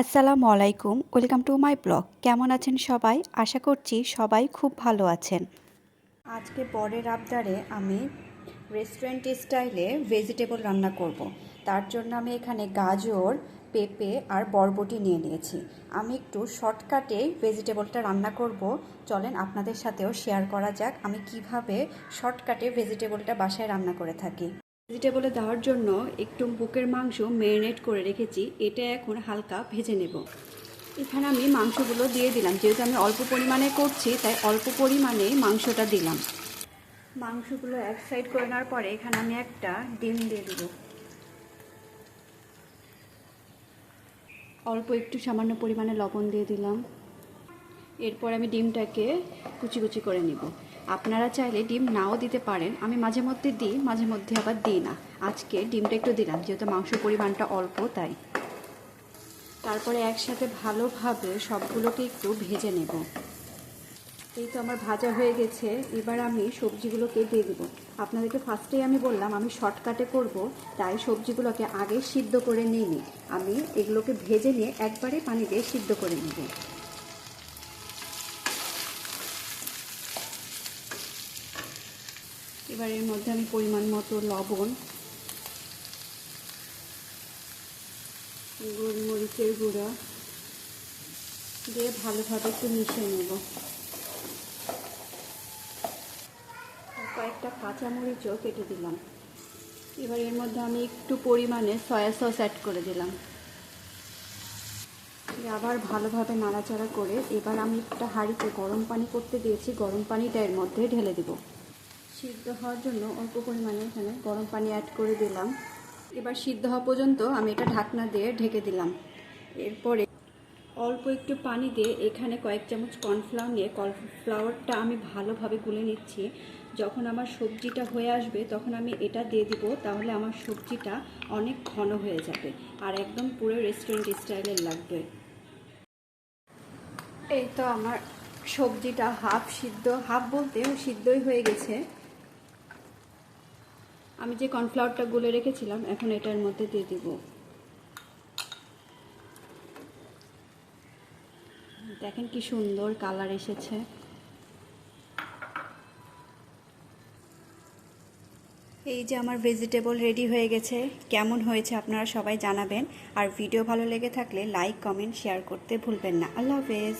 আসসালামু আলাইকুম, welcome to my blog. কেমন আছেন সবাই? আশা করছি সবাই খুব ভালো আছেন। আজকে বরের আবদারে আমি রেস্টুরেন্ট স্টাইলে ভেজিটেবল রান্না করব। তার জন্য আমি এখানে গাজর, পেঁপে আর বরবটি নিয়ে নিয়েছি। আমি একটু শর্টকাটে ভেজিটেবলটা রান্না করব। চলেন আপনাদের সাথেও শেয়ার করা যাক আমি কিভাবে শর্টকাটে ভেজিটেবলটা বাসায় রান্না করে থাকি। ভেজিটেবলে দেওয়ার জন্য একটু বুকের মাংস ম্যারিনেট করে রেখেছি, এটা এখন হালকা ভেজে নেব। এখানে আমি মাংসগুলো দিয়ে দিলাম, যেহেতু আমি অল্প পরিমাণে করছি তাই অল্প পরিমাণে মাংসটা দিলাম। মাংসগুলো এক সাইড করে নেওয়ার পরে এখানে আমি একটা ডিম দিয়ে দিব। অল্প একটু সামান্য পরিমাণে লবণ দিয়ে দিলাম। এরপর আমি ডিমটাকে কুচি কুচি করে নিব। আপনারা চাইলে ডিম নাও দিতে পারেন, আমি মাঝে মধ্যে দিই, মাঝে মধ্যে আবার দিই না। আজকে ডিমটা একটু দিলাম যেহেতু মাংস পরিমাণটা অল্প তাই। তারপরে একসাথে ভালোভাবে সবগুলোকে একটু ভেজে নেব। এই তো আমার ভাজা হয়ে গেছে, এবার আমি সবজিগুলোকে দিয়ে দেবো। আপনাদেরকে ফার্স্টেই আমি বললাম আমি শর্টকাটে করব, তাই সবজিগুলোকে আগে সিদ্ধ করে নিইনি। আমি এগুলোকে ভেজে নিয়ে একবারে পানি দিয়ে সিদ্ধ করে নেব। এবার এর মধ্যে আমি পরিমাণ মতো লবণ, গোলমরিচের গুঁড়া দিয়ে ভালোভাবে একটু মিশিয়ে নেব। কয়েকটা কাঁচামরিচও কেটে দিলাম। এবার এর মধ্যে আমি একটু পরিমাণে সয়া সস অ্যাড করে দিলাম। আবার ভালোভাবে নাড়াচাড়া করে এবার আমি একটা হাঁড়িতে গরম পানি করতে দিয়েছি, গরম পানিটা এর মধ্যে ঢেলে দেব। সিদ্ধ হওয়ার জন্য অল্প পরিমাণে এখানে গরম পানি অ্যাড করে দিলাম। এবার সিদ্ধ হওয়া পর্যন্ত আমি এটা ঢাকনা দিয়ে ঢেকে দিলাম। এরপরে অল্প একটু পানি দিয়ে এখানে কয়েক চামচ কর্নফ্লাওয়ার নিয়ে কর্নফ্লাওয়ারটা আমি ভালোভাবে গুলে নিচ্ছি। যখন আমার সবজিটা হয়ে আসবে তখন আমি এটা দিয়ে দিব, তাহলে আমার সবজিটা অনেক ঘন হয়ে যাবে আর একদম পুরো রেস্টুরেন্ট স্টাইলের লাগবে। এই তো আমার সবজিটা হাফ সিদ্ধ, হাফ বলতে সিদ্ধই হয়ে গেছে। আমি যে কর্নফ্লাওয়ারটা গুলে রেখেছিলাম এখন এটার মধ্যে দিয়ে দিব। দেখেন কি সুন্দর কালার এসেছে। এই যে আমার ভেজিটেবল রেডি হয়ে গেছে। কেমন হয়েছে আপনারা সবাই জানাবেন, আর ভিডিও ভালো লেগে থাকলে লাইক, কমেন্ট, শেয়ার করতে ভুলবেন না। আল্লাহ হাফেজ।